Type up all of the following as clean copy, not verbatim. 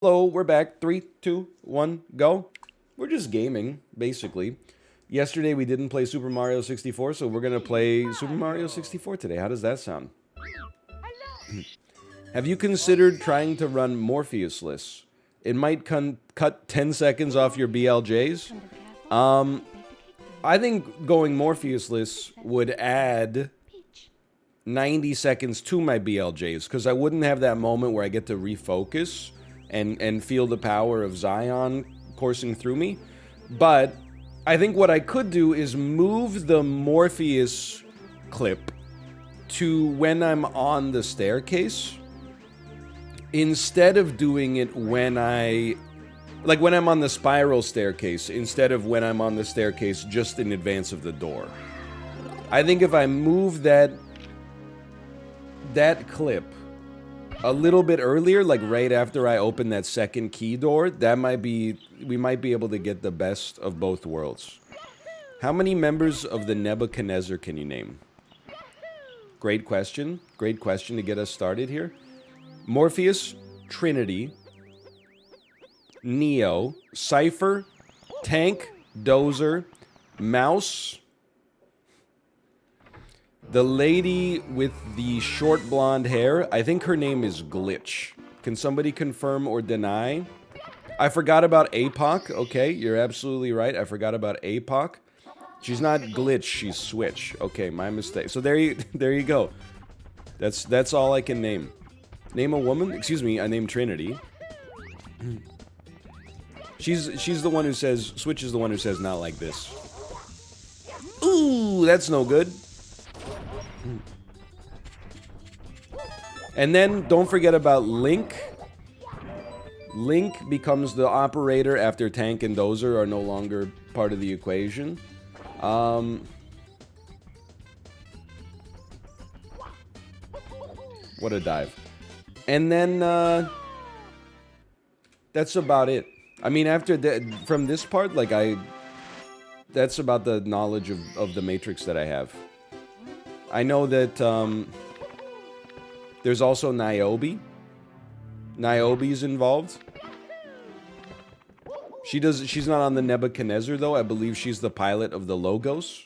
Hello, we're back. Three, two, one, go. We're just gaming, basically. Yesterday we didn't play Super Mario 64, so we're gonna play Super Mario 64 today. How does that sound? Have you considered trying to run Morpheus-less? It might cut 10 seconds off your BLJs. I think going Morpheus-less would add 90 seconds to my BLJs, because I wouldn't have that moment where I get to refocus and feel the power of Zion coursing through me. But I think what I could do is move the Morpheus clip to when I'm on the staircase, instead of doing it when when I'm on the spiral staircase, instead of when I'm on the staircase just in advance of the door. I think if I move that clip a little bit earlier, like right after I open that second key door, we might be able to get the best of both worlds. How many members of the Nebuchadnezzar can you name? Great question. Great question to get us started here. Morpheus, Trinity, Neo, Cypher, Tank, Dozer, Mouse, the lady with the short blonde hair, I think her name is Glitch. Can somebody confirm or deny? I forgot about APOC. Okay, you're absolutely right. I forgot about APOC. She's not Glitch, she's Switch. Okay, my mistake. So there you go. That's all I can name. Name a woman? Excuse me, I named Trinity. She's the one who says, Switch is the one who says not like this. Ooh, that's no good. And then don't forget about Link. Link becomes the operator after Tank and Dozer are no longer part of the equation. What a dive. And then that's about it. I mean, after that, from this part, that's about the knowledge of the Matrix that I have. I know that there's also Niobe. Niobe's involved. She's not on the Nebuchadnezzar, though. I believe she's the pilot of the Logos.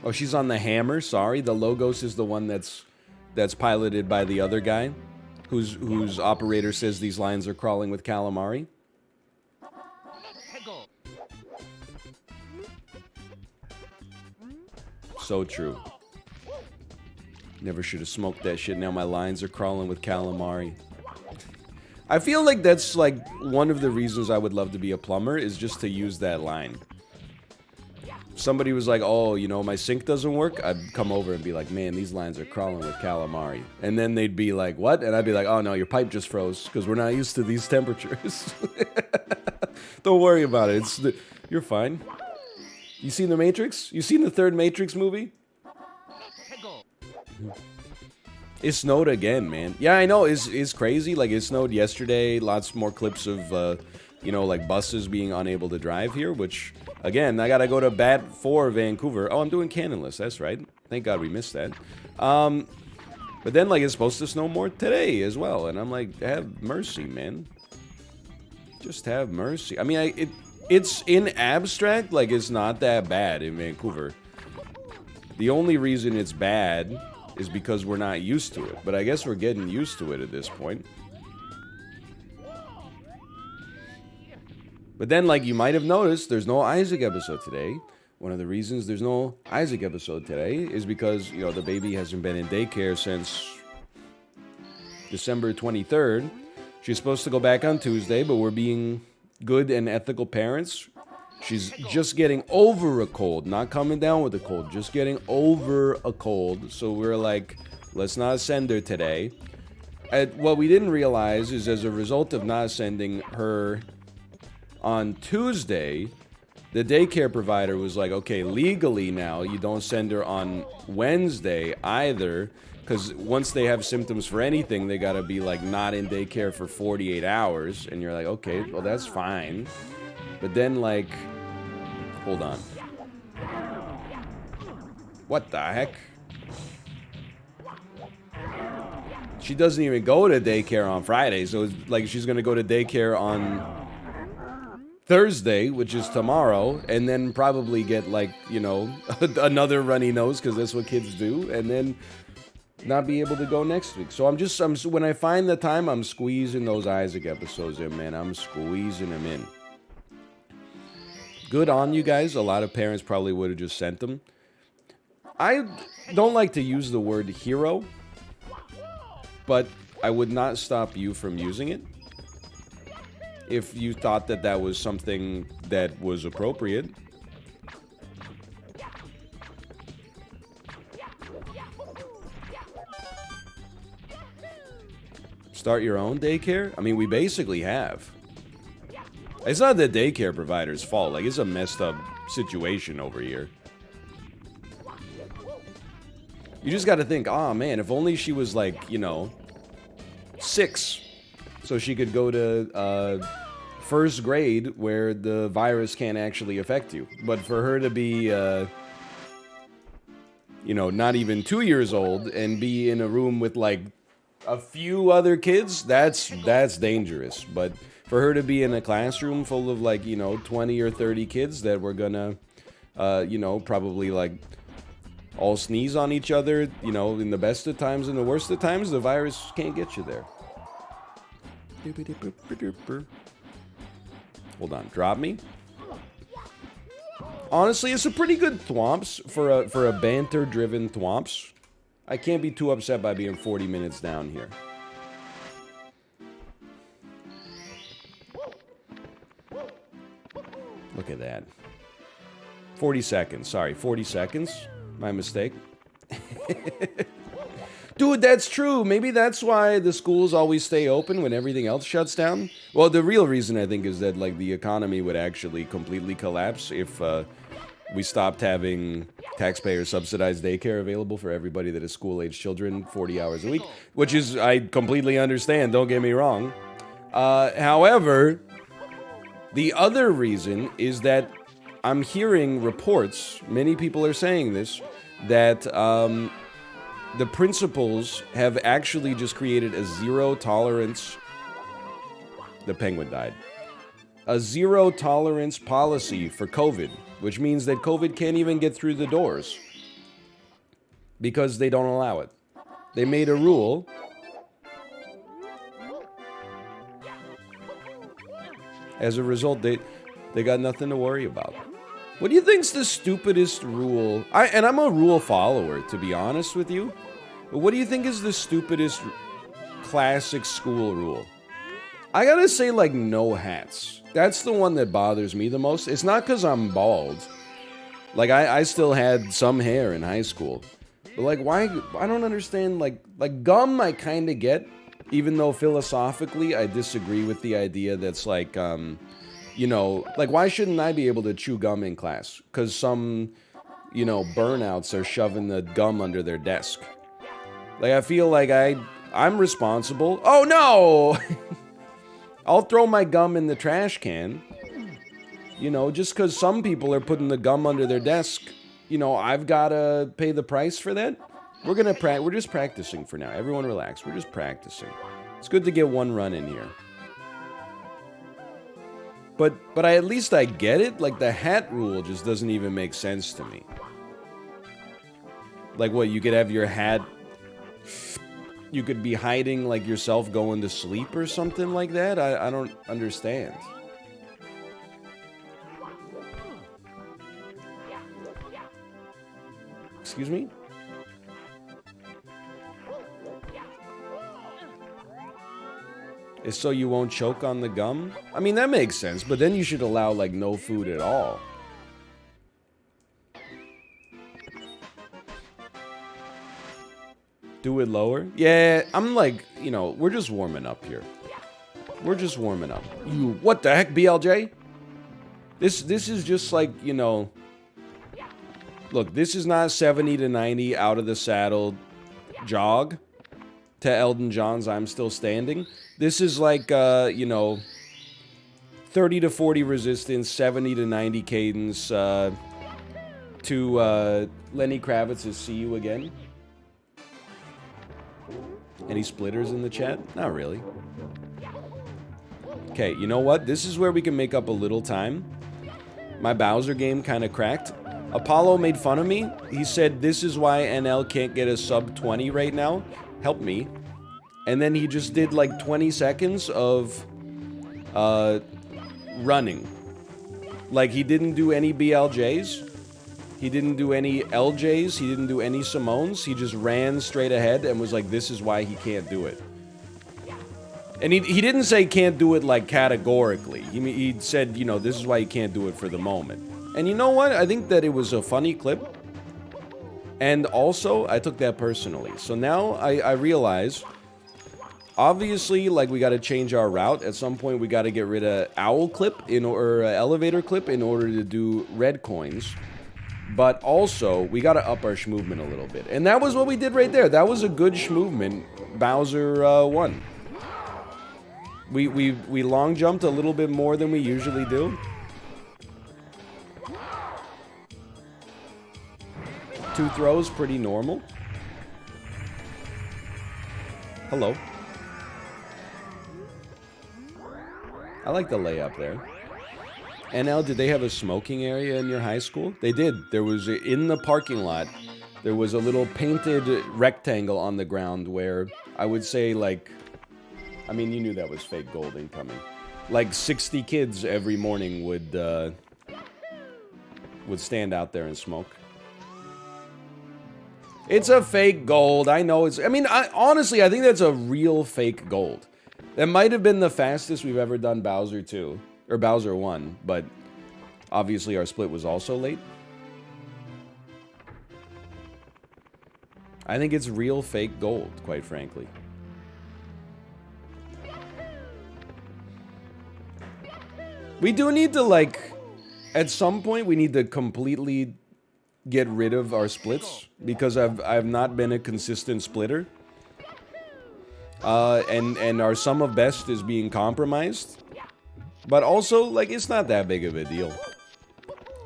Oh, she's on the Hammer. Sorry, the Logos is the one that's piloted by the other guy, whose operator says these lines are crawling with calamari. So true. Never should have smoked that shit. Now my lines are crawling with calamari. I feel like that's like one of the reasons I would love to be a plumber, is just to use that line. Somebody was like, oh, you know, my sink doesn't work. I'd come over and be like, man, these lines are crawling with calamari. And then they'd be like, what? And I'd be like, oh no, your pipe just froze because we're not used to these temperatures. Don't worry about it. You're fine. You seen The Matrix? You seen the third Matrix movie? It snowed again, man. Yeah, I know. It's crazy. Like, it snowed yesterday. Lots more clips of, like buses being unable to drive here, which, again, I gotta go to bat for Vancouver. Oh, I'm doing canonless. That's right. Thank God we missed that. But then, like, it's supposed to snow more today as well. And I'm like, have mercy, man. Just have mercy. I mean, it's in abstract, like, it's not that bad in Vancouver. The only reason it's bad is because we're not used to it. But I guess we're getting used to it at this point. But then, like, you might have noticed, there's no Isaac episode today. One of the reasons there's no Isaac episode today is because, you know, the baby hasn't been in daycare since December 23rd. She's supposed to go back on Tuesday, but we're being good and ethical parents. She's just getting over a cold, not coming down with a cold, just getting over a cold. So we're like, let's not send her today. What we didn't realize is, as a result of not sending her on Tuesday, the daycare provider was like, okay, legally now, you don't send her on Wednesday either, because once they have symptoms for anything, they gotta be like not in daycare for 48 hours. And you're like, okay, well, that's fine. But then, like, hold on. What the heck? she doesn't even go to daycare on Friday. So it's like she's going to go to daycare on Thursday, which is tomorrow, and then probably get like, you know, another runny nose because that's what kids do, and then not be able to go next week. So I'm when I find the time, I'm squeezing those Isaac episodes in, man. I'm squeezing them in. Good on you guys. A lot of parents probably would have just sent them. I don't like to use the word hero, but I would not stop you from using it if you thought that that was something that was appropriate. Start your own daycare? I mean, we basically have. It's not the daycare provider's fault. Like, it's a messed up situation over here. You just gotta think, oh man, if only she was like, you know, 6. So she could go to first grade where the virus can't actually affect you. But for her to be, you know, not even 2 years old and be in a room with like a few other kids, that's dangerous. But for her to be in a classroom full of like, you know, 20 or 30 kids that were gonna, you know, probably like all sneeze on each other, you know, in the best of times and the worst of times, the virus can't get you there. Hold on, drop me. Honestly, it's a pretty good thwomps for a banter-driven thwomps. I can't be too upset by being 40 minutes down here. Look at that. 40 seconds. Sorry, 40 seconds. My mistake. Dude, that's true. Maybe that's why the schools always stay open when everything else shuts down. Well, the real reason, I think, is that like the economy would actually completely collapse if we stopped having taxpayer subsidized daycare available for everybody that is school-age children 40 hours a week, which is, I completely understand, don't get me wrong. However, the other reason is that I'm hearing reports, many people are saying this, that the principals have actually just created a zero tolerance. The penguin died. A zero tolerance policy for COVID, which means that COVID can't even get through the doors because they don't allow it. They made a rule. As a result, they got nothing to worry about. What do you think's the stupidest rule? I'm a rule follower, to be honest with you. But what do you think is the stupidest classic school rule? I gotta say, like, no hats. That's the one that bothers me the most. It's not because I'm bald. Like, I still had some hair in high school. But, like, why? I don't understand. Like gum I kind of get. Even though philosophically I disagree with the idea that's like, you know, like, why shouldn't I be able to chew gum in class? Because some, you know, burnouts are shoving the gum under their desk. Like, I feel like I'm responsible. Oh, no! I'll throw my gum in the trash can. You know, just because some people are putting the gum under their desk, you know, I've got to pay the price for that? We're just practicing for now. Everyone relax. We're just practicing. It's good to get one run in here. But at least I get it. Like, the hat rule just doesn't even make sense to me. Like, what, you could have your hat... You could be hiding, like, yourself going to sleep or something like that? I don't understand. Excuse me? Is so you won't choke on the gum? I mean, that makes sense, but then you should allow, like, no food at all. Do it lower? Yeah, I'm like, you know, we're just warming up here. We're just warming up. What the heck, BLJ? This is just like, you know... Look, this is not 70 to 90 out of the saddle jog to Elton John's I'm Still Standing. This is like, you know, 30 to 40 resistance, 70 to 90 cadence to Lenny Kravitz's See You Again. Any splitters in the chat? Not really. Okay, you know what? This is where we can make up a little time. My Bowser game kind of cracked. Apollo made fun of me. He said, this is why NL can't get a sub 20 right now. Help me. And then he just did like 20 seconds of running. Like, he didn't do any BLJs. He didn't do any LJs. He didn't do any Simones. He just ran straight ahead and was like, this is why he can't do it. And he didn't say can't do it, like, categorically. He said, you know, this is why he can't do it for the moment. And you know what? I think that it was a funny clip. And also, I took that personally. So now I realize, obviously, like, we got to change our route. At some point, we got to get rid of owl clip or elevator clip in order to do red coins. But also, we got to up our shmovement a little bit. And that was what we did right there. That was a good shmovement. Bowser won. We long jumped a little bit more than we usually do. Two throws, pretty normal. Hello. I like the layup there. NL, did they have a smoking area in your high school? They did. There was, in the parking lot, there was a little painted rectangle on the ground where I would say, like, I mean, you knew that was fake gold incoming. Like 60 kids every morning would stand out there and smoke. It's a fake gold. I know it's... I mean, honestly, I think that's a real fake gold. That might have been the fastest we've ever done Bowser 2. Or Bowser 1, but obviously our split was also late. I think it's real fake gold, quite frankly. We do need to, like... At some point, we need to completely get rid of our splits, because I've not been a consistent splitter. And our sum of best is being compromised. But also, like, it's not that big of a deal.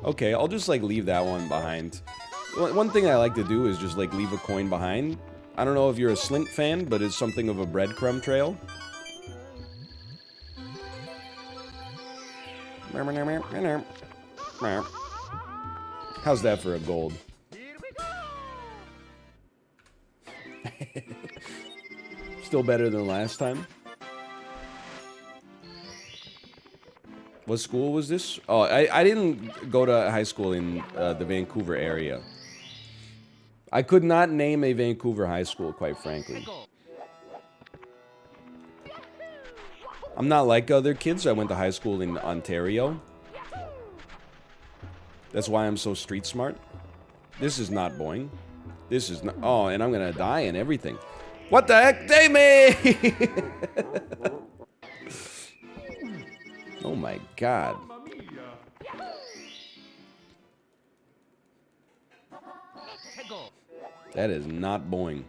Okay, I'll just, like, leave that one behind. One thing I like to do is just, like, leave a coin behind. I don't know if you're a Slint fan, but it's something of a breadcrumb trail. How's that for a gold? Still better than last time. What school was this? Oh, I didn't go to high school in the Vancouver area. I could not name a Vancouver high school, quite frankly. I'm not like other kids. I went to high school in Ontario. That's why I'm so street smart. This is not boing. This is not... Oh, and I'm gonna die and everything. What the heck? Damie! Oh my god. That is not boing.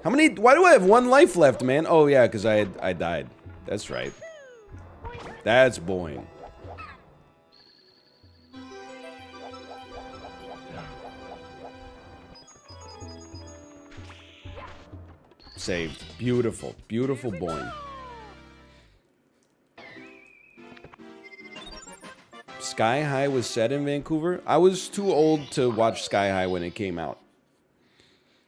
How many... Why do I have one life left, man? Oh yeah, because I died. That's right. That's boing. Saved. Beautiful. Beautiful boing. Sky High was set in Vancouver? I was too old to watch Sky High when it came out.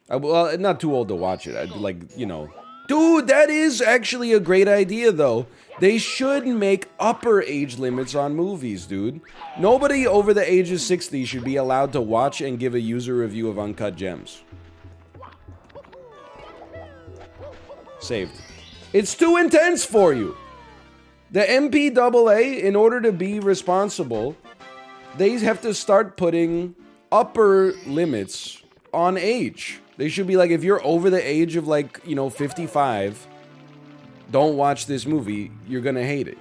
Well, not too old to watch it. I'd like, you know... Dude, that is actually a great idea, though. They should make upper age limits on movies, dude. Nobody over the age of 60 should be allowed to watch and give a user review of Uncut Gems. Saved. It's too intense for you. The MPAA, in order to be responsible, they have to start putting upper limits on age. They should be like, if you're over the age of, like, you know, 55, don't watch this movie. You're gonna hate it.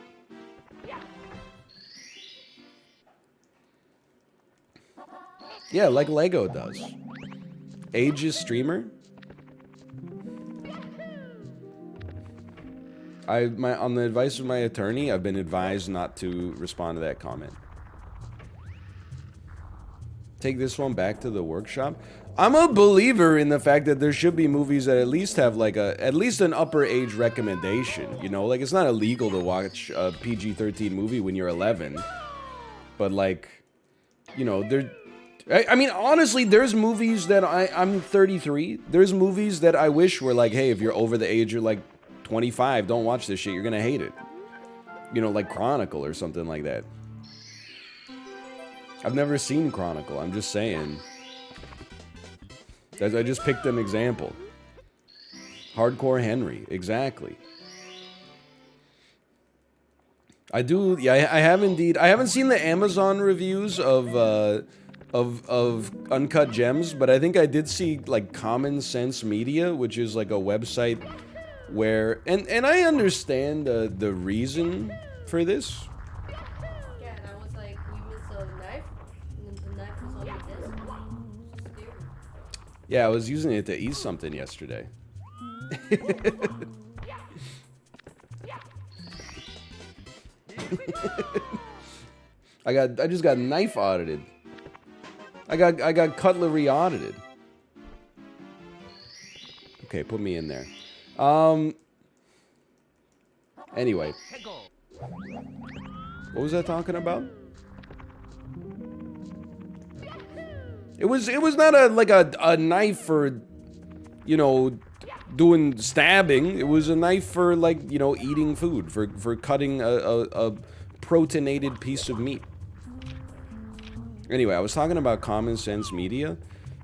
Yeah, like Lego does. Ageist streamer? On the advice of my attorney, I've been advised not to respond to that comment. Take this one back to the workshop. I'm a believer in the fact that there should be movies that at least have like at least an upper age recommendation. You know, like it's not illegal to watch a PG-13 movie when you're 11, but like, you know, I mean, honestly, there's movies that I'm 33. There's movies that I wish were like, hey, if you're over the age, you're like 25, don't watch this shit. You're gonna hate it. You know, like Chronicle or something like that. I've never seen Chronicle. I'm just saying. I just picked an example. Hardcore Henry, exactly. I do. Yeah, I have indeed. I haven't seen the Amazon reviews of Uncut Gems, but I think I did see like Common Sense Media, which is like a website where and I understand the reason for this. Yeah, and I was like, we missed a knife, and the knife was on the desk. Yeah, I was using it to eat something yesterday. I just got knife audited. I got cutlery audited. Okay, put me in there. Anyway. What was I talking about? It was not a knife for, you know, doing stabbing. It was a knife for, like, you know, eating food, for cutting a proteinated piece of meat. Anyway, I was talking about Common Sense Media.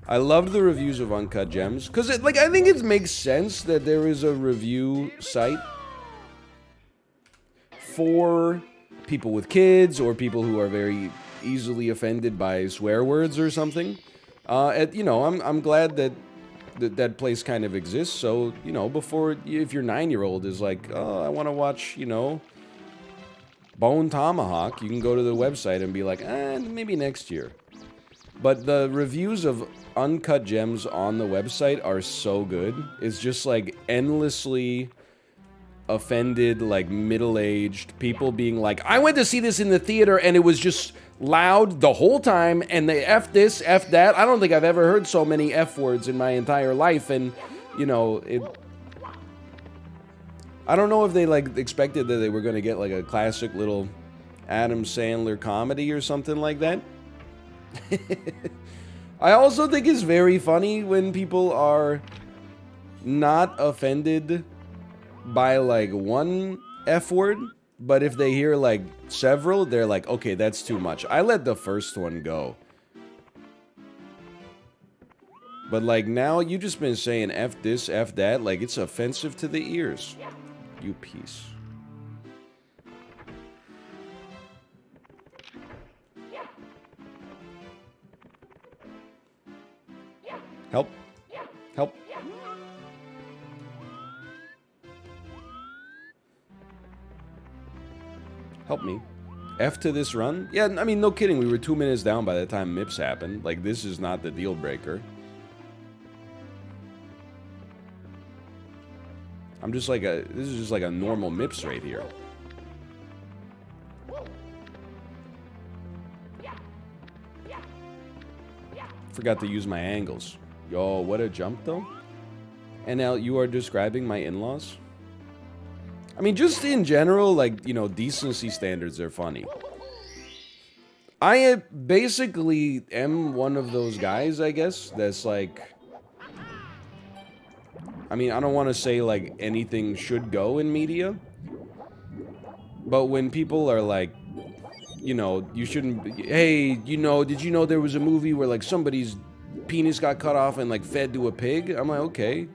I loved the reviews of Uncut Gems because I think it makes sense that there is a review site for people with kids or people who are very easily offended by swear words or something. You know, I'm glad that place kind of exists. So, you know, before, if your 9-year-old is like, oh, I want to watch, you know, Bone Tomahawk, you can go to the website and be like, maybe next year. But the reviews of Uncut Gems on the website are so good. It's just like endlessly offended, like middle-aged people being like, I went to see this in the theater and it was just loud the whole time and they F this, F that. I don't think I've ever heard so many F words in my entire life. And, you know, I don't know if they like expected that they were going to get like a classic little Adam Sandler comedy or something like that. I also think it's very funny when people are not offended by like one F word, but if they hear like several, they're like, okay, that's too much. I let the first one go. But like now you just been saying F this, F that, like it's offensive to the ears. You piece. Help. Help. Help me. F to this run? Yeah, I mean, no kidding. We were 2 minutes down by the time MIPS happened. Like, this is not the deal breaker. I'm just like this is just like a normal MIPS right here. Forgot to use my angles. Yo, what a jump though. And now you are describing my in-laws? I mean, just in general, like, you know, decency standards are funny. I basically am one of those guys, I guess, that's like... I mean, I don't want to say, like, anything should go in media. But when people are like, you know, you shouldn't... Hey, you know, did you know there was a movie where, like, somebody's penis got cut off and, like, fed to a pig? I'm like, okay.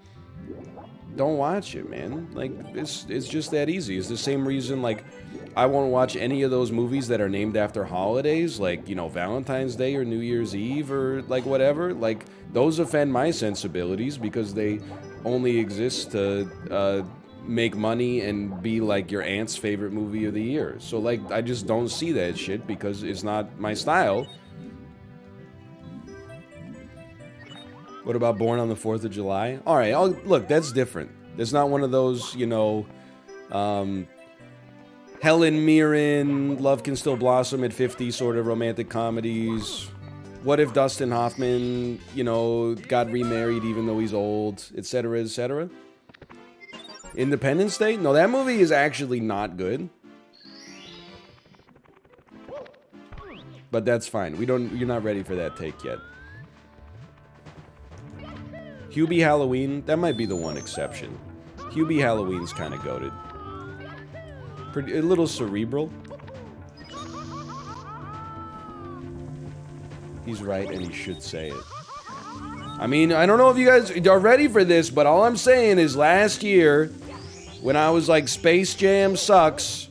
Don't watch it, man. Like, it's just that easy. It's the same reason, like, I won't watch any of those movies that are named after holidays, like, you know, Valentine's Day or New Year's Eve or, like, whatever. Like, those offend my sensibilities because they only exist to make money and be, like, your aunt's favorite movie of the year. So, like, I just don't see that shit because it's not my style. What about Born on the 4th of July? All right, look, that's different. It's not one of those, you know, Helen Mirren, Love Can Still Blossom at 50 sort of romantic comedies. What if Dustin Hoffman, you know, got remarried even though he's old, etc., etc.? Independence Day? No, that movie is actually not good. But that's fine. You're not ready for that take yet. Hubie Halloween, that might be the one exception. Hubie Halloween's kind of goated. A little cerebral. He's right, and he should say it. I mean, I don't know if you guys are ready for this, but all I'm saying is last year, when I was like, Space Jam sucks,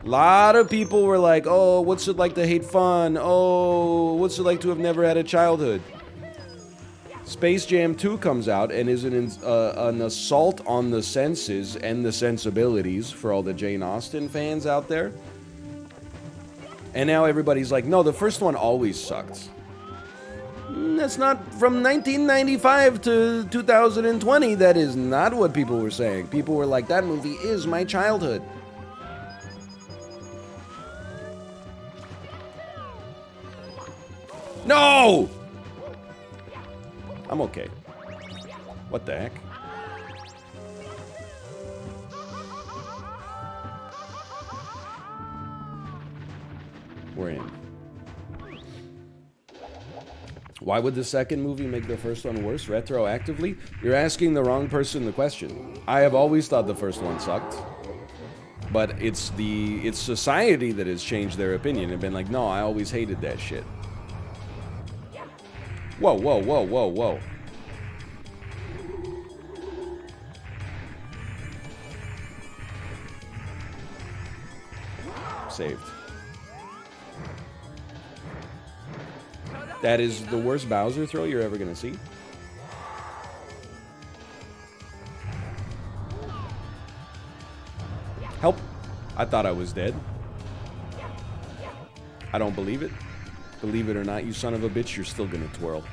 a lot of people were like, oh, what's it like to hate fun? Oh, what's it like to have never had a childhood? Space Jam 2 comes out and is an assault on the senses and the sensibilities for all the Jane Austen fans out there. And now everybody's like, no, the first one always sucked. That's not from 1995 to 2020. That is not what people were saying. People were like, that movie is my childhood. No! I'm okay. What the heck? We're in. Why would the second movie make the first one worse retroactively? You're asking the wrong person the question. I have always thought the first one sucked. But it's society that has changed their opinion and been like, no, I always hated that shit. Whoa, whoa, whoa, whoa, whoa. Saved. That is the worst Bowser throw you're ever gonna see. Help! I thought I was dead. I don't believe it. Believe it or not, you son of a bitch, you're still gonna twirl.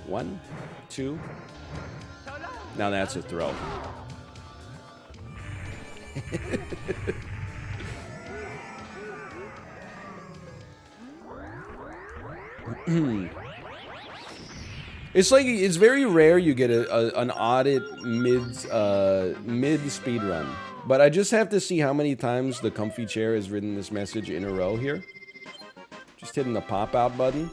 1, 2. Now that's a throw. It's like, it's very rare you get an audit mid speed run. But I just have to see how many times the comfy chair has written this message in a row here. Just hitting the pop out button.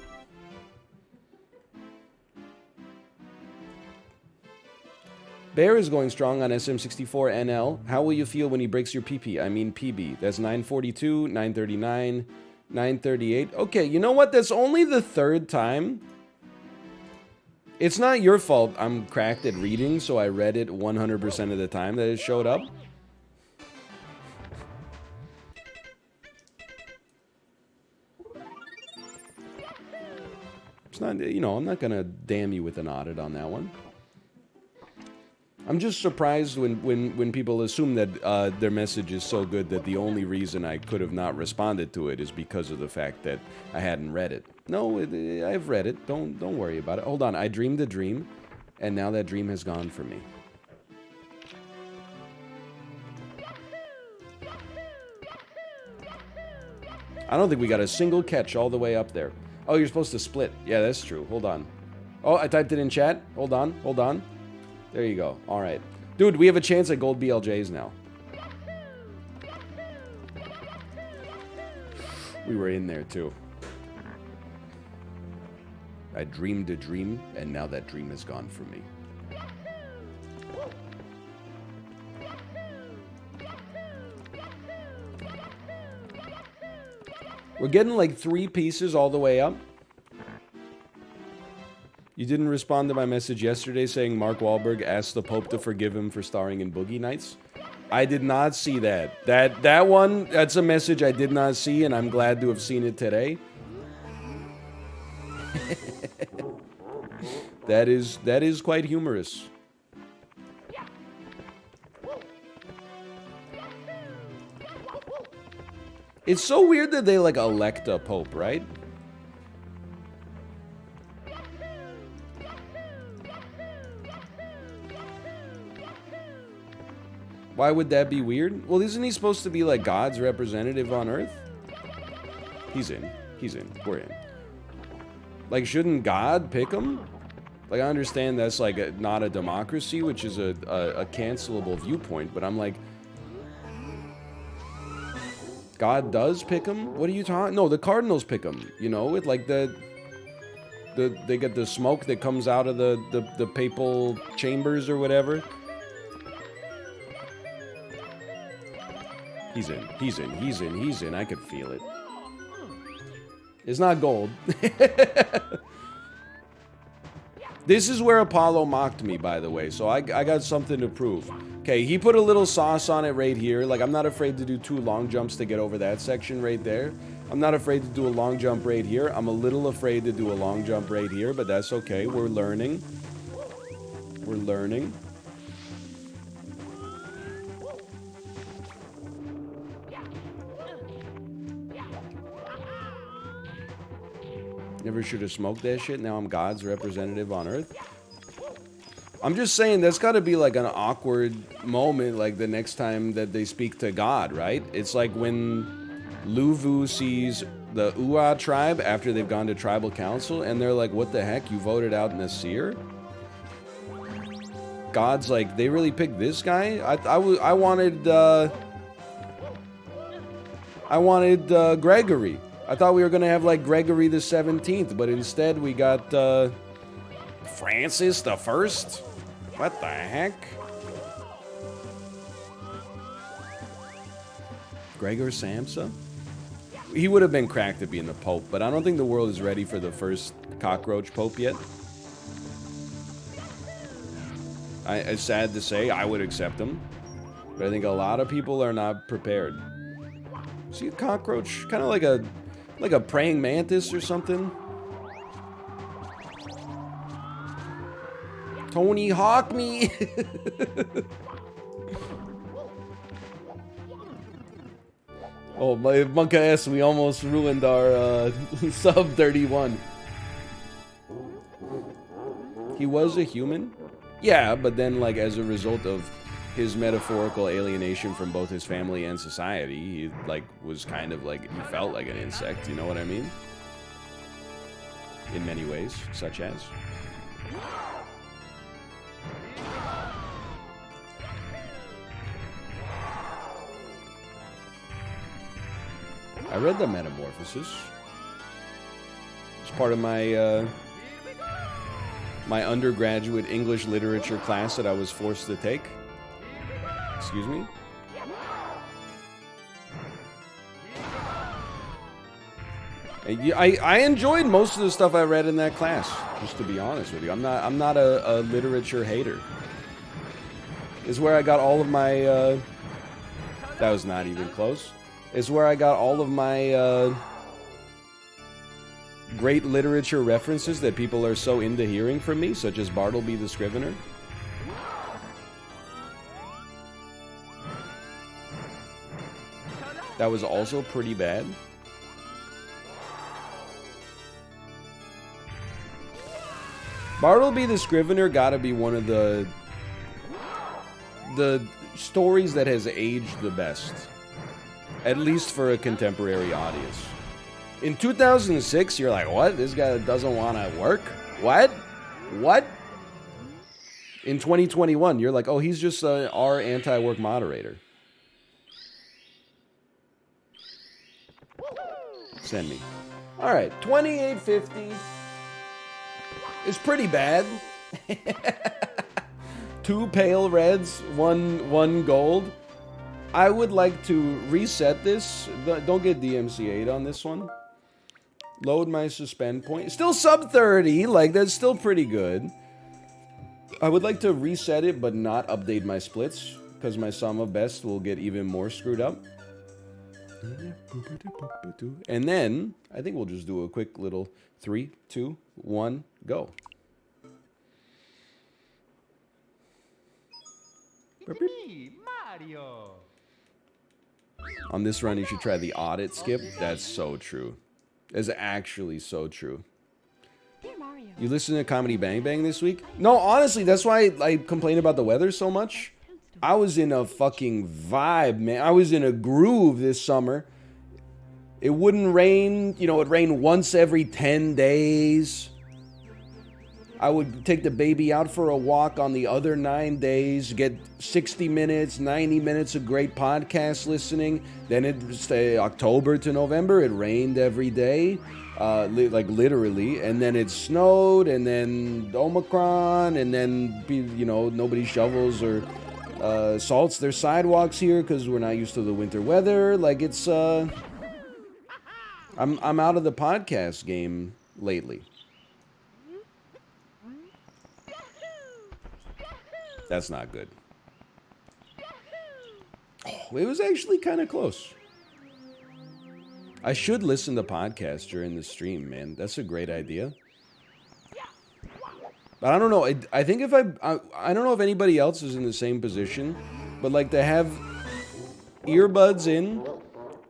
Bear is going strong on SM64 NL. How will you feel when he breaks your PP? I mean PB. That's 942, 939, 938. Okay, you know what? That's only the third time. It's not your fault I'm cracked at reading, so I read it 100% of the time that it showed up. It's not, you know, I'm not gonna damn you with an audit on that one. I'm just surprised when people assume that their message is so good that the only reason I could have not responded to it is because of the fact that I hadn't read it. No, I've read it. Don't worry about it. Hold on, I dreamed a dream, and now that dream has gone from me. I don't think we got a single catch all the way up there. Oh, you're supposed to split. Yeah, that's true. Hold on. Oh, I typed it in chat. Hold on, hold on. There you go. All right. Dude, we have a chance at gold BLJs now. We were in there, too. I dreamed a dream, and now that dream is gone from me. We're getting like 3 pieces all the way up. You didn't respond to my message yesterday saying Mark Wahlberg asked the Pope to forgive him for starring in Boogie Nights. I did not see that. That one, that's a message I did not see, and I'm glad to have seen it today. That is quite humorous. It's so weird that they like elect a pope, right? Why would that be weird? Well, isn't he supposed to be like God's representative on Earth? He's in. He's in. We're in. Like, shouldn't God pick him? Like, I understand that's, like, not a democracy, which is a cancelable viewpoint, but I'm like... God does pick him? What are you talking? No, the Cardinals pick him. You know, with, like, they get the smoke that comes out of the papal chambers or whatever. He's in. He's in. He's in. He's in. I could feel it. It's not gold. This is where Apollo mocked me, by the way, so I got something to prove. Okay, he put a little sauce on it right here. Like, I'm not afraid to do 2 long jumps to get over that section right there. I'm not afraid to do a long jump right here. I'm a little afraid to do a long jump right here, but that's okay. We're learning. We're learning. Never should have smoked that shit. Now I'm God's representative on Earth. I'm just saying, that's got to be like an awkward moment, like the next time that they speak to God, right? It's like when Luvu sees the Ua tribe after they've gone to tribal council, and they're like, what the heck, you voted out Nasir? God's like, they really picked this guy? I wanted Gregory. I thought we were going to have, like, Gregory the 17th, but instead we got, Francis the 1st? What the heck? Gregor Samsa? He would have been cracked to being the Pope, but I don't think the world is ready for the first cockroach Pope yet. It's sad to say, I would accept him, but I think a lot of people are not prepared. See a cockroach? Kind of like a praying mantis or something. Tony Hawk me. Oh, my Monka S, we almost ruined our sub 31. He was a human? Yeah, but then, like, as a result of his metaphorical alienation from both his family and society, he, like, was kind of like, he felt like an insect, you know what I mean? In many ways, such as... I read the Metamorphosis. It's part of my, my undergraduate English literature class that I was forced to take. Excuse me? I enjoyed most of the stuff I read in that class, just to be honest with you. I'm not a literature hater. It's where I got all of my that was not even close. It's where I got all of my great literature references that people are so into hearing from me, such as Bartleby the Scrivener. That was also pretty bad. Bartleby the Scrivener gotta be one of the stories that has aged the best. At least for a contemporary audience. In 2006, you're like, what? This guy doesn't want to work? What? What? In 2021, you're like, oh, he's just our anti-work moderator. Send me. All right, 2850 is pretty bad. 2 pale reds, one gold. I would like to reset this. Don't get DMCA'd on this one. Load my suspend point. Still sub 30. Like, that's still pretty good. I would like to reset it, but not update my splits, because my sum of best will get even more screwed up. And then, I think we'll just do a quick little 3, 2, 1, go. It's me, Mario. On this run, you should try the audit skip. That's so true. It's actually so true. You listen to Comedy Bang Bang this week? No, honestly, that's why I complain about the weather so much. I was in a fucking vibe, man. I was in a groove this summer. It wouldn't rain, you know, it rained once every 10 days. I would take the baby out for a walk on the other 9 days, get 60 minutes, 90 minutes of great podcast listening. Then it'd stay October to November. It rained every day, like literally. And then it snowed, and then Omicron, and then, you know, nobody shovels or salts their sidewalks here because we're not used to the winter weather. Like, it's, I'm out of the podcast game lately. That's not good. Oh, it was actually kind of close. I should listen to podcasts during the stream, man. That's a great idea. But I don't know. I think if I don't know if anybody else is in the same position, but like to have earbuds in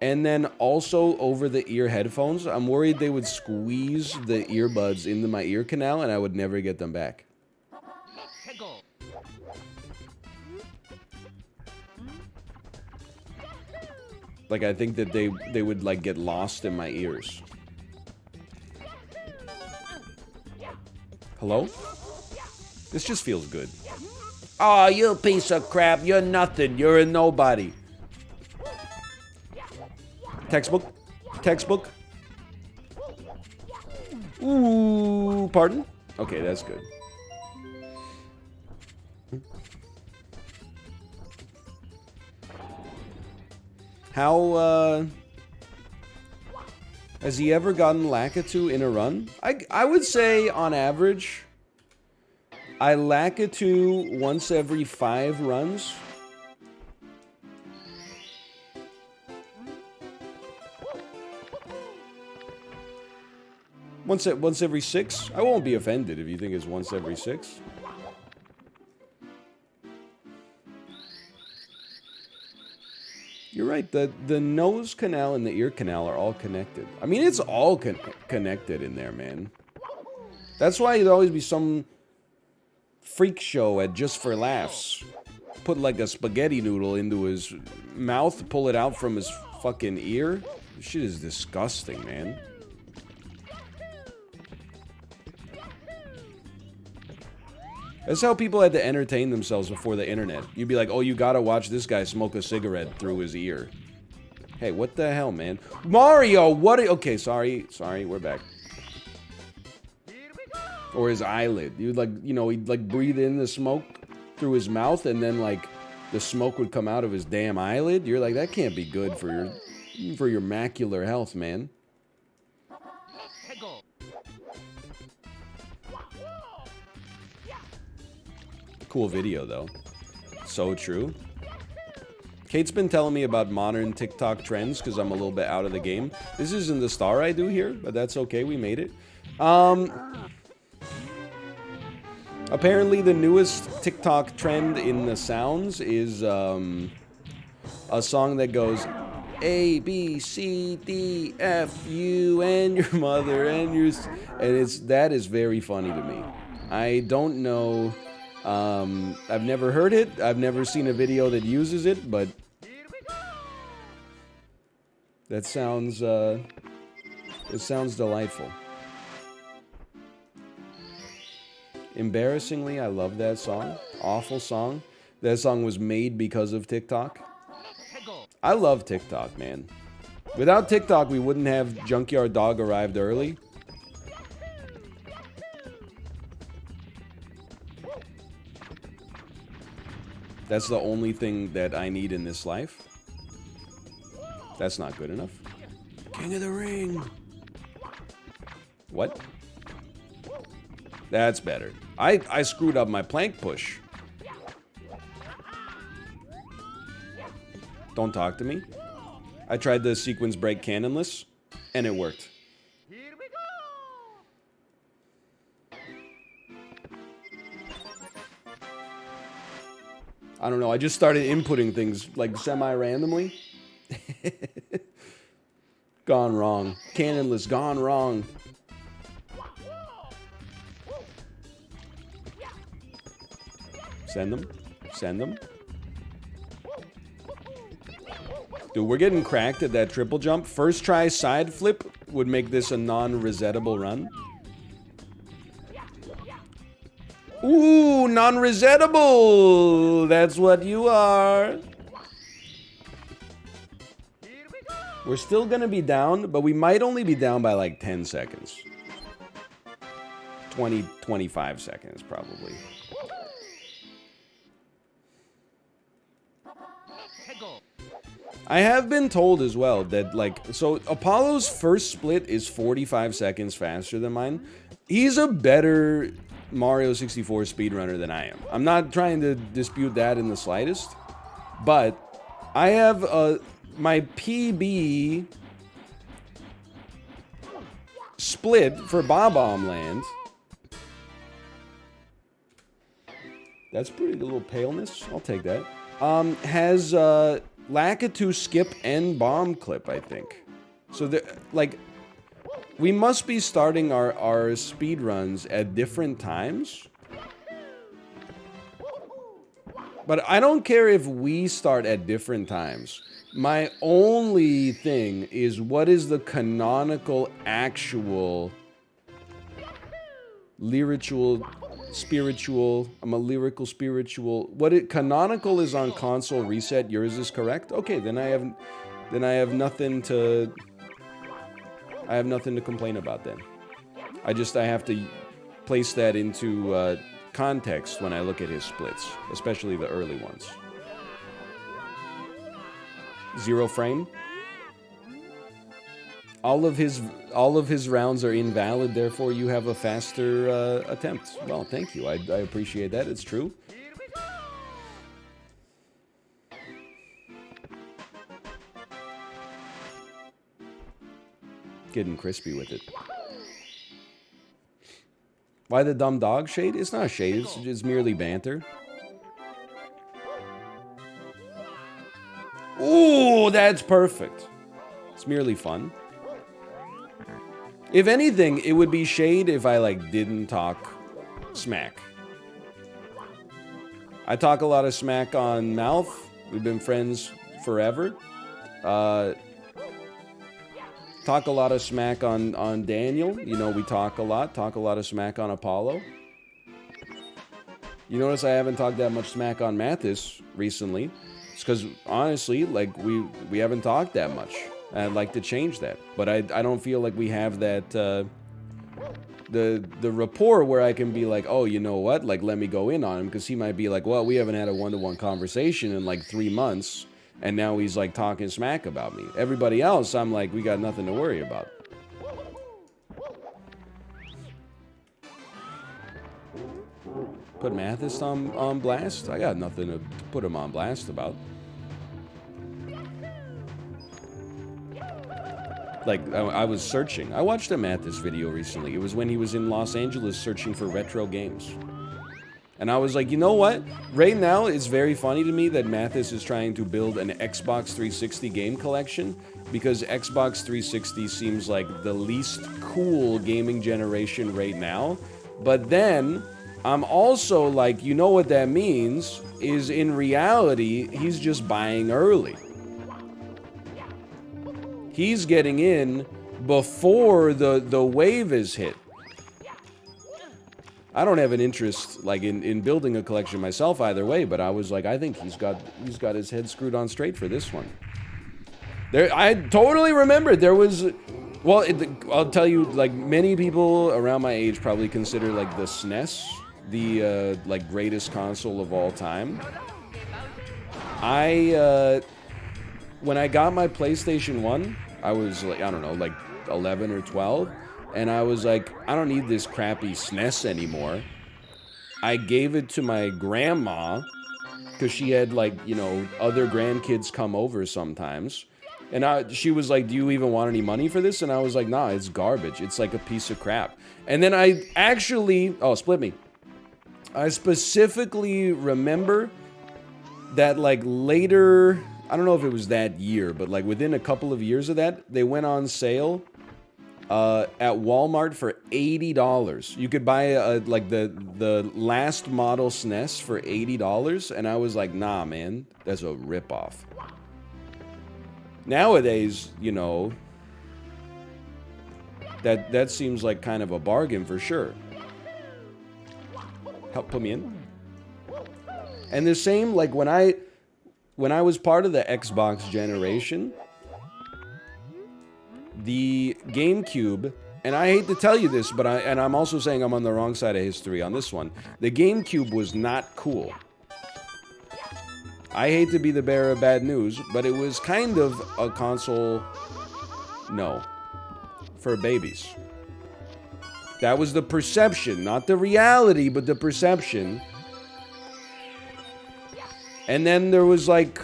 and then also over the ear headphones, I'm worried they would squeeze the earbuds into my ear canal and I would never get them back. Like, I think that they would, like, get lost in my ears. Hello? This just feels good. Aw, you piece of crap. You're nothing. You're a nobody. Textbook? Textbook? Ooh, pardon? Okay, that's good. How, has he ever gotten Lakitu in a run? I would say, on average, I Lakitu once every 5 runs. Once every 6? I won't be offended if you think it's once every 6. You're right. The nose canal and the ear canal are all connected. I mean, it's all connected in there, man. That's why there'd always be some freak show at Just for Laughs. Put like a spaghetti noodle into his mouth, pull it out from his fucking ear. This shit is disgusting, man. That's how people had to entertain themselves before the internet. You'd be like, oh, you gotta watch this guy smoke a cigarette through his ear. Hey, what the hell, man? Mario, what okay, sorry, we're back. Or his eyelid. You'd like, you know, he'd like breathe in the smoke through his mouth and then like the smoke would come out of his damn eyelid. You're like, that can't be good for your macular health, man. Cool video, though. So true. Kate's been telling me about modern TikTok trends because I'm a little bit out of the game. This isn't the star I do here, but that's okay. We made it. Apparently, the newest TikTok trend in the sounds is a song that goes A, B, C, D, F, you, and your mother, and your... And that is very funny to me. I don't know... I've never heard it. I've never seen a video that uses it, but that sounds, it sounds delightful. Embarrassingly, I love that song. Awful song. That song was made because of TikTok. I love TikTok, man. Without TikTok, we wouldn't have Junkyard Dog Arrived Early. That's the only thing that I need in this life. That's not good enough. King of the Ring. What? That's better. I screwed up my plank push. Don't talk to me. I tried the sequence break canonless, and it worked. I don't know, I just started inputting things, like, semi-randomly. Gone wrong. Canonless, gone wrong. Send them. Send them. Dude, we're getting cracked at that triple jump. First try side flip would make this a non-resettable run. Ooh, non-resettable! That's what you are. We're still gonna be down, but we might only be down by like 10 seconds. 20, 25 seconds, probably. I have been told as well that, like, so Apollo's first split is 45 seconds faster than mine. He's a better Mario 64 speedrunner than I am. I'm not trying to dispute that in the slightest, but I have my PB split for Bob-omb Land. That's pretty little paleness. I'll take that. Has Lakitu skip and bomb clip, I think. So, like, we must be starting our speed runs at different times. But I don't care if we start at different times. My only thing is, what is the canonical, actual, lyrical, spiritual, I'm a lyrical, spiritual, canonical is on console reset, yours is correct? Okay, then I have nothing to complain about then. I have to place that into context when I look at his splits, especially the early ones. 0 frame. All of his rounds are invalid, therefore you have a faster attempt. Well, thank you. I appreciate that. It's true. Getting crispy with it. Why the dumb dog shade? It's not a shade, it's just merely banter. Ooh, that's perfect. It's merely fun. If anything, it would be shade if I, like, didn't talk smack. I talk a lot of smack on Mouth. We've been friends forever. Talk a lot of smack on Daniel. You know, we talk a lot of smack on Apollo. You notice I haven't talked that much smack on Mathis recently. It's because, honestly, like, we haven't talked that much. I'd like to change that. But I don't feel like we have that, the rapport where I can be like, oh, you know what? Like, let me go in on him. Because he might be like, well, we haven't had a one-to-one conversation in, like, 3 months. And now he's, like, talking smack about me. Everybody else, I'm like, we got nothing to worry about. Put Mathis on blast? I got nothing to put him on blast about. Like, I was searching. I watched a Mathis video recently. It was when he was in Los Angeles searching for retro games. And I was like, you know what? Right now, it's very funny to me that Mathis is trying to build an Xbox 360 game collection, because Xbox 360 seems like the least cool gaming generation right now. But then, I'm also like, you know what that means? Is in reality, he's just buying early. He's getting in before the wave is hit. I don't have an interest, like, in building a collection myself either way, but I was like, I think he's got his head screwed on straight for this one. I totally remember there was, well, I'll tell you, like, many people around my age probably consider, like, the SNES the like, greatest console of all time. When I got my PlayStation 1, I was like, I don't know, like 11 or 12. And I was like, I don't need this crappy SNES anymore. I gave it to my grandma, because she had, like, you know, other grandkids come over sometimes. And she was like, do you even want any money for this? And I was like, nah, it's garbage. It's like a piece of crap. And then I actually, oh, split me. I specifically remember that, like, later, I don't know if it was that year, but, like, within a couple of years of that, they went on sale at Walmart for $80. You could buy like the last model SNES for $80, and I was like, nah, man, that's a ripoff. Nowadays, you know, that seems like kind of a bargain for sure. Help put me in. And the same, like when I was part of the Xbox generation, the GameCube, and I hate to tell you this, but I'm also saying I'm on the wrong side of history on this one. The GameCube was not cool. I hate to be the bearer of bad news, but it was kind of a console, no, for babies. That was the perception, not the reality, but the perception. And then there was like,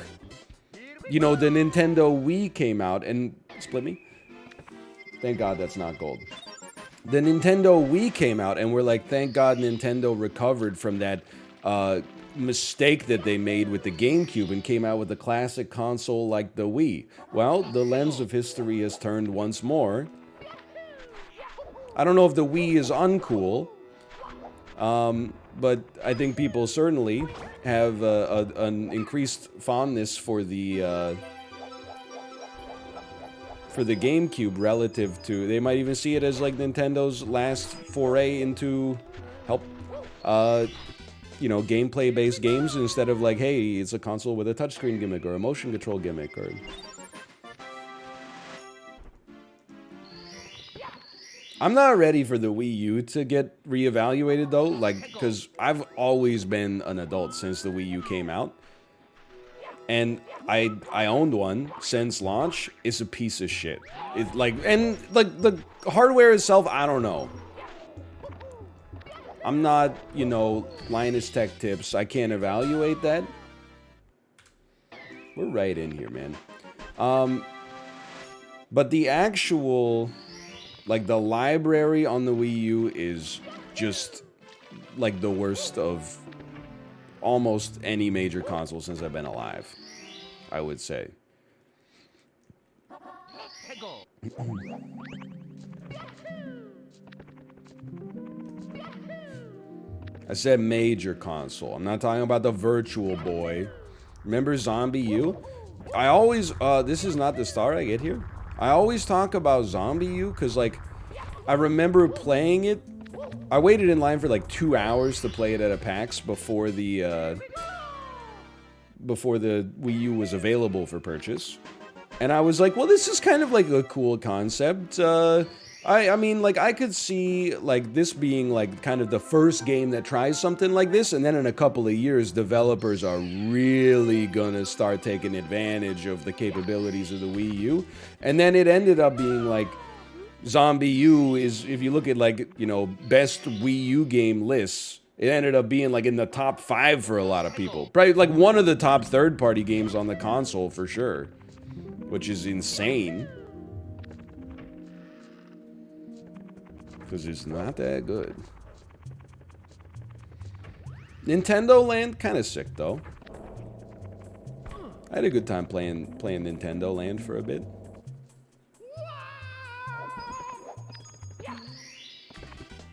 you know, the Nintendo Wii came out and, split me? Thank God that's not gold. The Nintendo Wii came out and we're like, thank God Nintendo recovered from that mistake that they made with the GameCube and came out with a classic console like the Wii. Well, the lens of history has turned once more. I don't know if the Wii is uncool, but I think people certainly have an increased fondness for the GameCube relative to, they might even see it as like Nintendo's last foray into you know, gameplay-based games instead of like, hey, it's a console with a touchscreen gimmick or a motion control gimmick or... I'm not ready for the Wii U to get reevaluated though, like, because I've always been an adult since the Wii U came out. And I owned one since launch. It's a piece of shit. It's like, and like the hardware itself, I don't know. I'm not, you know, Linus Tech Tips. I can't evaluate that. We're right in here, man. But the actual, like the library on the Wii U is just like the worst of almost any major console since I've been alive, I would say. I said major console. I'm not talking about the Virtual Boy. Remember Zombie U? I always, this is not the start I get here. I always talk about Zombie U because, like, I remember playing it. I waited in line for like 2 hours to play it at a PAX before the Wii U was available for purchase. And I was like, well, this is kind of like a cool concept. I mean, like, I could see, like, this being, like, kind of the first game that tries something like this, and then in a couple of years, developers are really gonna start taking advantage of the capabilities of the Wii U. And then it ended up being, like, Zombie U is, if you look at, like, you know, best Wii U game lists, it ended up being, like, in the top 5 for a lot of people. Probably, like, one of the top third-party games on the console, for sure. Which is insane. Because it's not that good. Nintendo Land, kind of sick though. I had a good time playing Nintendo Land for a bit.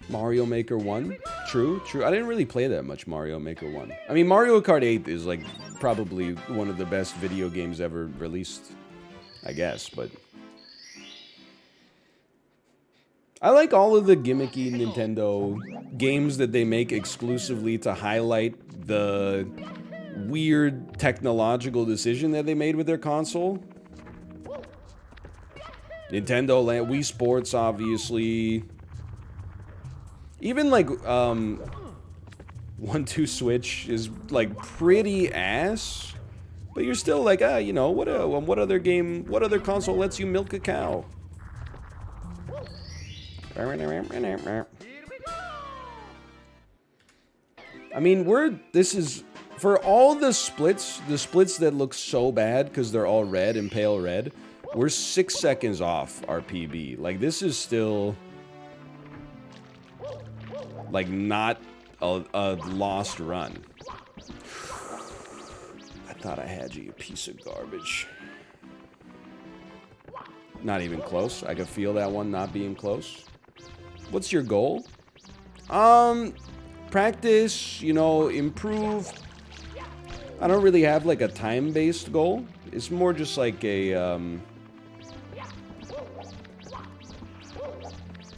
Mario Maker 1, true. I didn't really play that much Mario Maker 1. I mean, Mario Kart 8 is like probably one of the best video games ever released, I guess, but I like all of the gimmicky Nintendo games that they make exclusively to highlight the weird technological decision that they made with their console. Nintendo Land, Wii Sports, obviously. Even like 1-2 Switch is like pretty ass, but you're still like, you know, what other game, what other console lets you milk a cow? I mean, this is, for all the splits that look so bad because they're all red and pale red, we're 6 seconds off our PB. Like, this is still, like, not a lost run. I thought I had you piece of garbage. Not even close. I could feel that one not being close. What's your goal? Practice, you know, improve. I don't really have like a time-based goal. It's more just like a,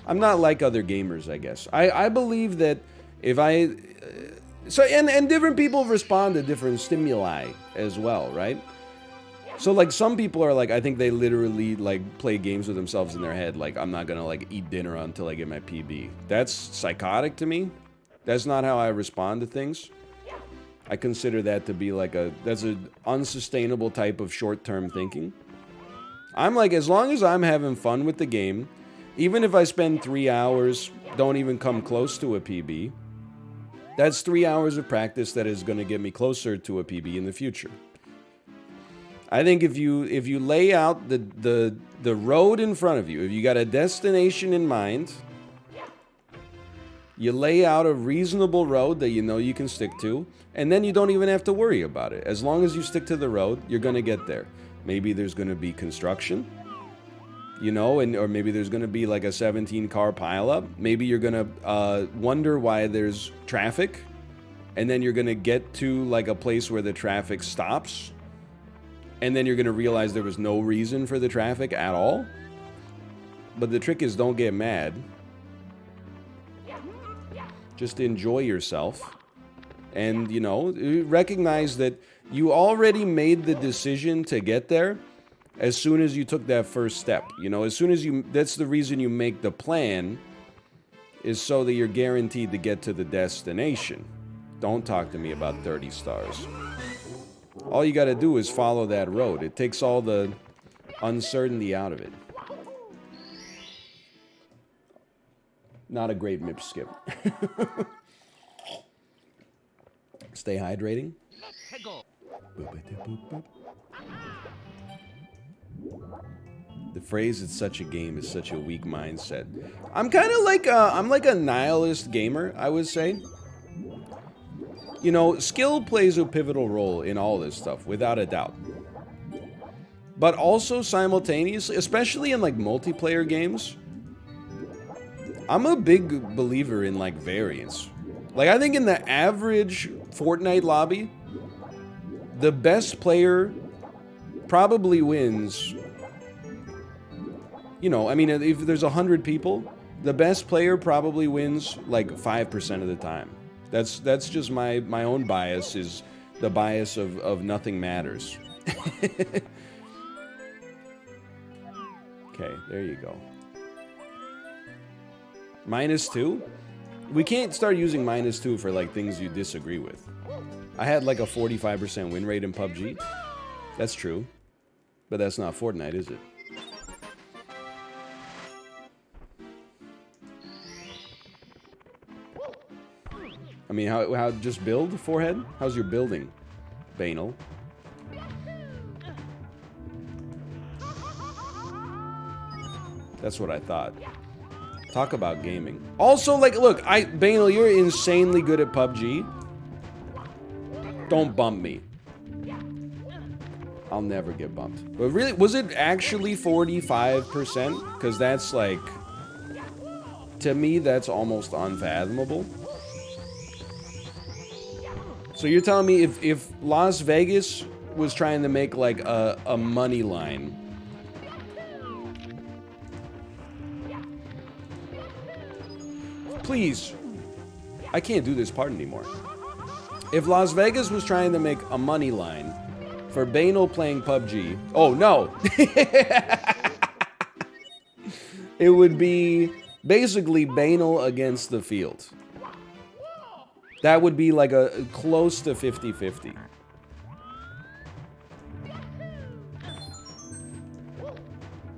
I'm not like other gamers, I guess. I believe that if I, and different people respond to different stimuli as well, right? So like some people are like, I think they literally like play games with themselves in their head. Like, I'm not gonna like eat dinner until I get my PB. That's psychotic to me. That's not how I respond to things. I consider that to be like that's an unsustainable type of short-term thinking. I'm like, as long as I'm having fun with the game, even if I spend 3 hours, don't even come close to a PB, that's 3 hours of practice that is going to get me closer to a PB in the future. I think if you lay out the road in front of you, if you got a destination in mind, you lay out a reasonable road that you know you can stick to, and then you don't even have to worry about it. As long as you stick to the road, you're going to get there. Maybe there's going to be construction, you know, or maybe there's going to be like a 17-car pileup. Maybe you're going to wonder why there's traffic, and then you're going to get to like a place where the traffic stops, and then you're going to realize there was no reason for the traffic at all. But the trick is, don't get mad. Just enjoy yourself. And, you know, recognize that you already made the decision to get there as soon as you took that first step. You know, as soon as that's the reason you make the plan, is so that you're guaranteed to get to the destination. Don't talk to me about 30 stars. All you gotta do is follow that road. It takes all the uncertainty out of it. Not a great MIP skip. Stay hydrating. The phrase "it's such a game" is such a weak mindset. I'm kind of like I'm like a nihilist gamer, I would say. You know, skill plays a pivotal role in all this stuff, without a doubt. But also simultaneously, especially in like multiplayer games, I'm a big believer in like variance. Like, I think in the average Fortnite lobby, the best player probably wins. You know, I mean, if there's 100 people, the best player probably wins like 5% of the time. That's just my own bias, is the bias of nothing matters. Okay, there you go. -2? We can't start using -2 for like things you disagree with. I had like a 45% win rate in PUBG. That's true. But that's not Fortnite, is it? I mean, how just build, forehead? How's your building, Banal? That's what I thought. Talk about gaming. Also, like, look, Banal, you're insanely good at PUBG. Don't bump me. I'll never get bumped. But really, was it actually 45%? Because that's like, to me, that's almost unfathomable. So you're telling me if Las Vegas was trying to make like a money line, please, I can't do this part anymore. If Las Vegas was trying to make a money line for Banal playing PUBG, oh no, it would be basically Banal against the field. That would be like a close to 50-50.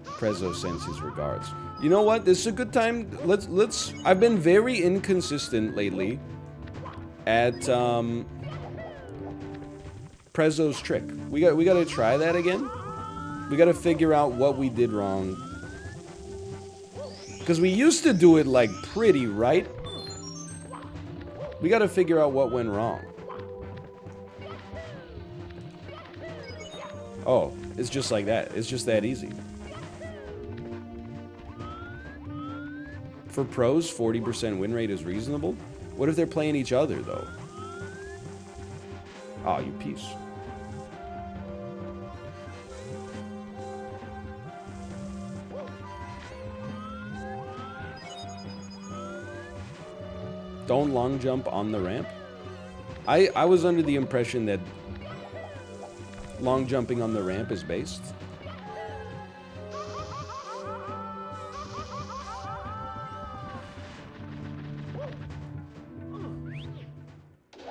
Prezzo sends his regards. You know what? This is a good time. Let's. I've been very inconsistent lately at Prezzo's trick. We got to try that again. We got to figure out what we did wrong. Because we used to do it like pretty right. We gotta figure out what went wrong. Oh, it's just like that. It's just that easy. For pros, 40% win rate is reasonable. What if they're playing each other, though? Oh, you piece. Don't long jump on the ramp. I was under the impression that long jumping on the ramp is based.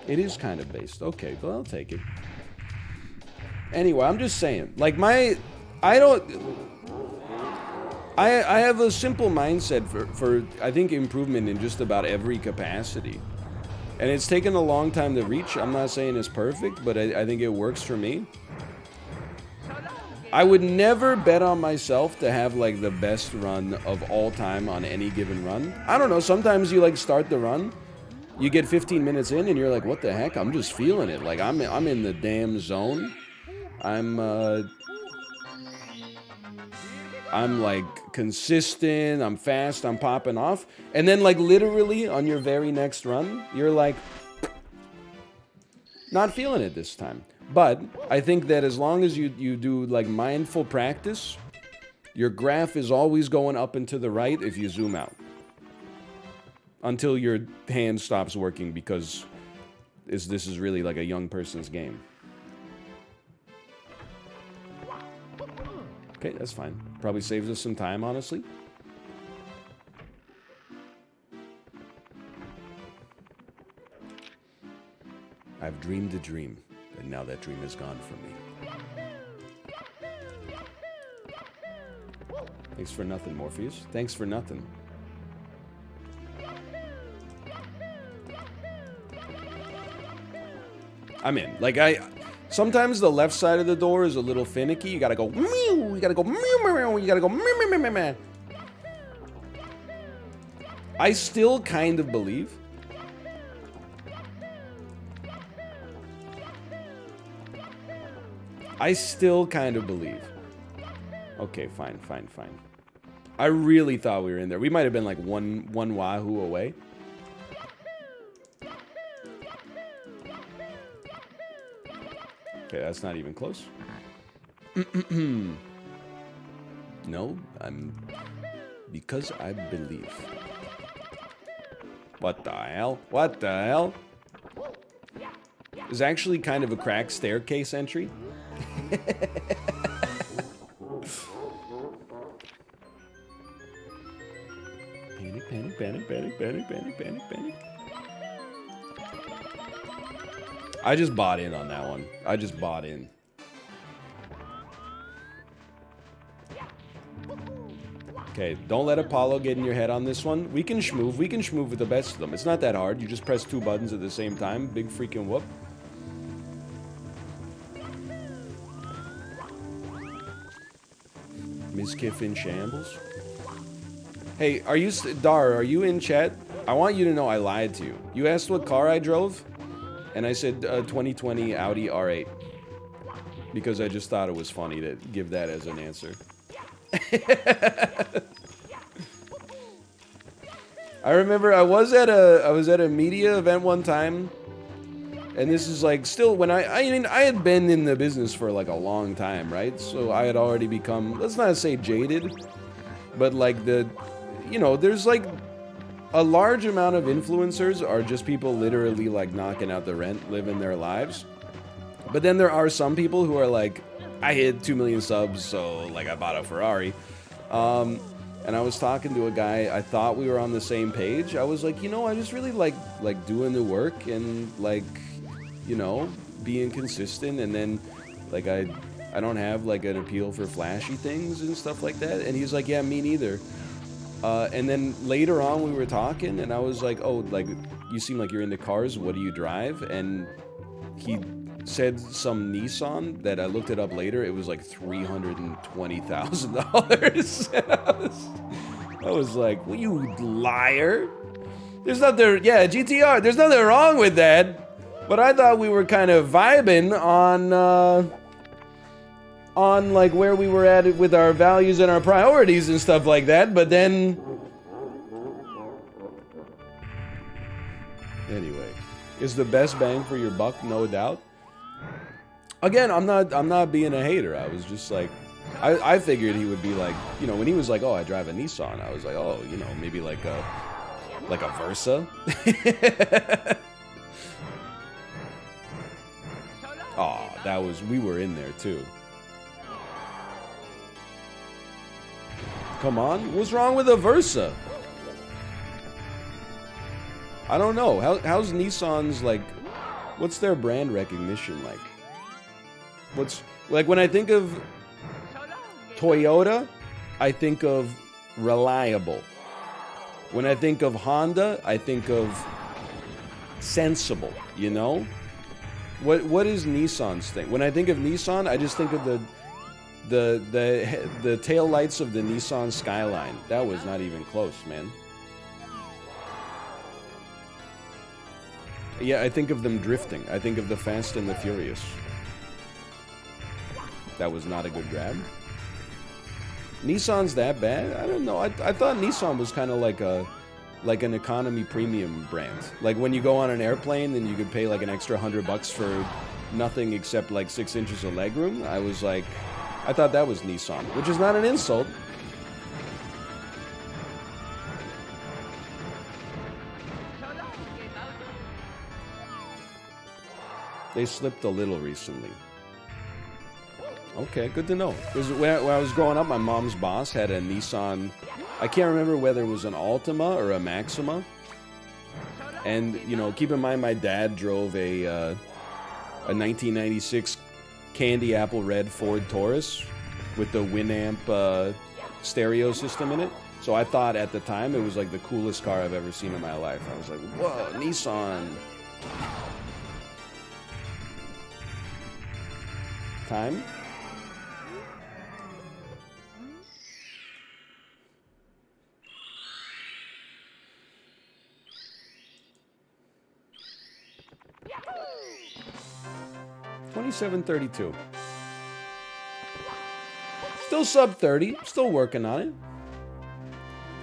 It is kind of based. Okay, well, I'll take it. Anyway, I'm just saying. Like, I have a simple mindset for I think, improvement in just about every capacity. And it's taken a long time to reach. I'm not saying it's perfect, but I think it works for me. I would never bet on myself to have, like, the best run of all time on any given run. I don't know, sometimes you, like, start the run, you get 15 minutes in, and you're like, what the heck? I'm just feeling it. Like, I'm in the damn zone. I'm like consistent, I'm fast, I'm popping off. And then, like, literally on your very next run, you're like, not feeling it this time. But I think that as long as you do, like, mindful practice, your graph is always going up and to the right if you zoom out. Until your hand stops working because this is really like a young person's game. Okay, that's fine. Probably saves us some time, honestly. I've dreamed a dream, and now that dream is gone from me. Thanks for nothing, Morpheus. Thanks for nothing. I'm in. Like, sometimes the left side of the door is a little finicky. You gotta go meow. You gotta go meow, meow, you gotta go meow, meow, meow, meow. I still kind of believe. Okay, fine. I really thought we were in there. We might have been like one wahoo away. Okay, that's not even close. No, because I believe. What the hell? What the hell? It's actually kind of a cracked staircase entry. Panic. I just bought in on that one. I just bought in. Okay, don't let Apollo get in your head on this one. We can schmoove. We can schmoove with the best of them. It's not that hard. You just press 2 buttons at the same time. Big freaking whoop. Mizkif in shambles. Hey, Dar, are you in chat? I want you to know I lied to you. You asked what car I drove, and I said 2020 Audi R8. Because I just thought it was funny to give that as an answer. I remember I was at a media event one time, and this is like still when I had been in the business for like a long time, right? So I had already become, let's not say jaded, but like there's like a large amount of influencers are just people literally like knocking out the rent, living their lives. But then there are some people who are like, I hit 2 million subs, so like I bought a Ferrari. And I was talking to a guy, I thought we were on the same page. I was like, I just really like doing the work and like, being consistent. And then like I don't have like an appeal for flashy things and stuff like that. And he's like, yeah, me neither. And then later on we were talking and I was like, oh, like you seem like you're into cars. What do you drive? And he said some Nissan that I looked it up later. It was like $320,000. I was like, well, you liar. There's nothing, yeah, GTR. There's nothing wrong with that. But I thought we were kind of vibing on like where we were at with our values and our priorities and stuff like that. But then, anyway, is the best bang for your buck, no doubt. Again, I'm not being a hater. I was just like, I figured he would be like, you know, when he was like, oh, I drive a Nissan, I was like, oh, you know, maybe like a Versa. Oh, we were in there too. Come on, what's wrong with a Versa? I don't know. How's Nissan's, like, what's their brand recognition like? What's, like, when I think of Toyota, I think of reliable. When I think of Honda, I think of sensible, you know? What is Nissan's thing? When I think of Nissan, I just think of the tail lights of the Nissan Skyline. That was not even close, man. Yeah, I think of them drifting. I think of the Fast and the Furious. That was not a good grab. Nissan's that bad? I don't know. I thought Nissan was kind of like an economy premium brand. Like when you go on an airplane and you could pay like an extra $100 for nothing except like 6 inches of legroom. I was like, I thought that was Nissan, which is not an insult. They slipped a little recently. Okay, good to know. Because when I was growing up, my mom's boss had a Nissan. I can't remember whether it was an Altima or a Maxima. And, you know, keep in mind my dad drove a 1996 candy apple red Ford Taurus with the Winamp stereo system in it. So I thought at the time it was like the coolest car I've ever seen in my life. I was like, whoa, Nissan. Time? $27.32. Still sub 30. Still working on it.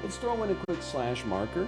Let's throw in a quick slash marker.